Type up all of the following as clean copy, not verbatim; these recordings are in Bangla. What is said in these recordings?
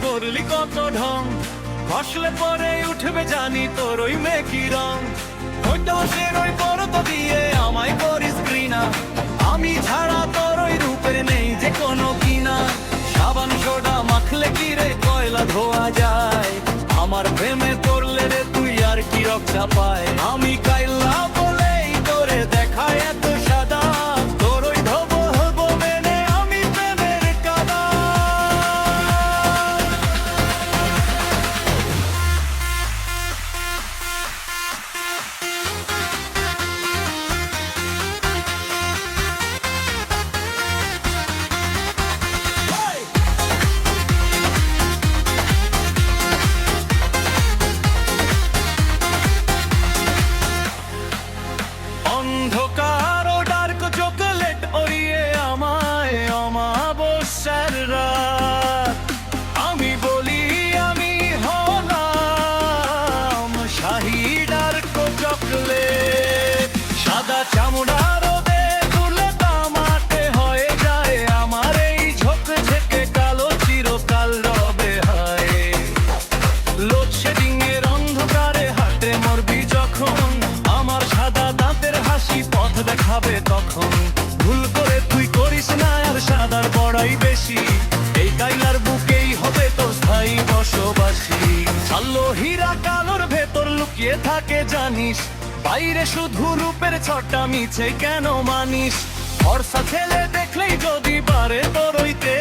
করলি কত ঢং, বসলে পরে উঠবে জানি তোর ওই মেকি রং। ওইটাসের ওই পরত দিয়ে আমায় করিস ঘৃণা, আমি ছাড়া তোর ওই রূপের নেই যে কোনো কিনা। সাবান সোডা মাখলে কি রে কয়লা ধোয়া যায়, আমার প্রেমে পড়লে রে তুই আর কি রক্ষা পায়। আমি কাইলা বলেই তোরে দেখায় এত সাদা, তোর ওই ধব হব মেনে আমি প্রেমের কাদা। অন্ধকার ও ডার্ক চকলেট ওরিয়ে আমায় অমাবস্যার রাত, আমি বলি আমি হলাম শাহী ডার্ক চকলেট। সাদা চামড়া রোদে তুলে তামাটে হয়ে যায় আমার এই ঝকঝকে কালো চিরকাল রবে হয়। লোডশেডিং এর অন্ধকারে হাটে মরবি যখন, আমার সাদা দাঁতের হাসি পথ দেখাবে তখন। ভুল করে তুই করিস না আর সাদার বড়াই বেশি, এই কাইলার বুকেই হবে তো স্থায়ী বসবাসী। কালো হীরা কালোর ভেতর লুকিয়ে থাকে জানিস, বাইরে শুধু রূপের ছটা মিছে কেন মানিস। ফর্সা ছেলে দেখলেই যদি পারে তোর হইতে,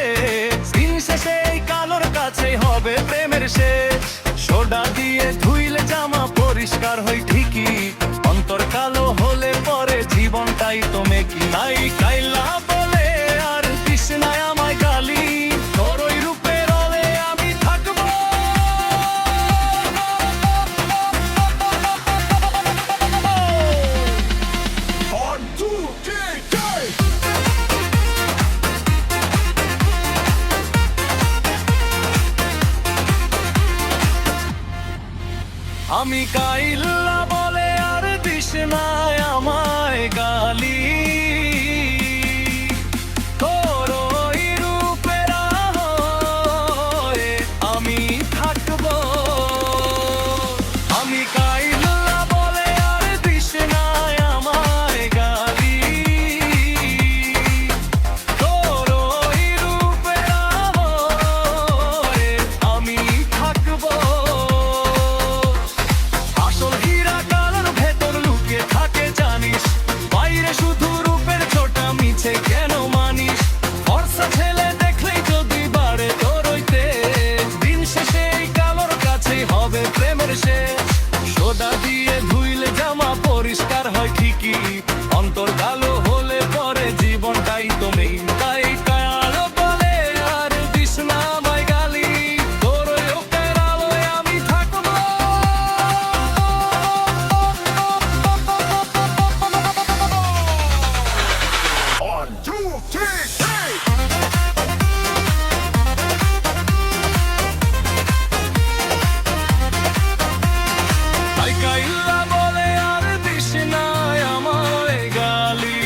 দিন শেষে এই কালোর কাছে হবে প্রেমের শেষ। সোডা দিয়ে ধুইলে জামা পরিষ্কার হয় ঠিকই, অন্তর কালো হলে পরে জীবনটাই তো মেকি। নাই কাইলা বলে আর তৃষ্ণায় আমায় গালি, তোর ওই রূপের অলে আমি থাকবো। আমি কাইল্লা বলে আর দিস না আমায় গালি, তোর ওই রূপের আলোয় আমি থাকবো। আমি কাইল্লা বলে আর দিস না আমায় গালি, তোর ওই রূপের আলোয় আমি থাকবো। আসল হীরা কালোর ভেতর লুকিয়ে থাকে জানিস, বাইরে শুধু রূপের ছোটা মিছে কেন মানিস। ফর্সা ছেলে দেখলেই যদি বাড়ে তোর হইতে, দিন শেষে এই কালোর কাছে হবে প্রেমের শেষ। সোডা দিয়ে ধুইলে জামা পরিষ্কার হয় ঠিকই, অন্তর কালো হলে পরে জীবনটাই তো নেই। তাই কালো বলে আর দিস না আমায় গালি, তোর ওই রূপের আলোয় আমি থাকবো। তাই কাইল্লা বলে আর দিস না আমায় গালি,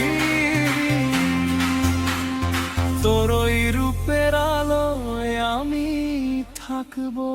তোর ওই রূপের আলোয় আমি থাকবো।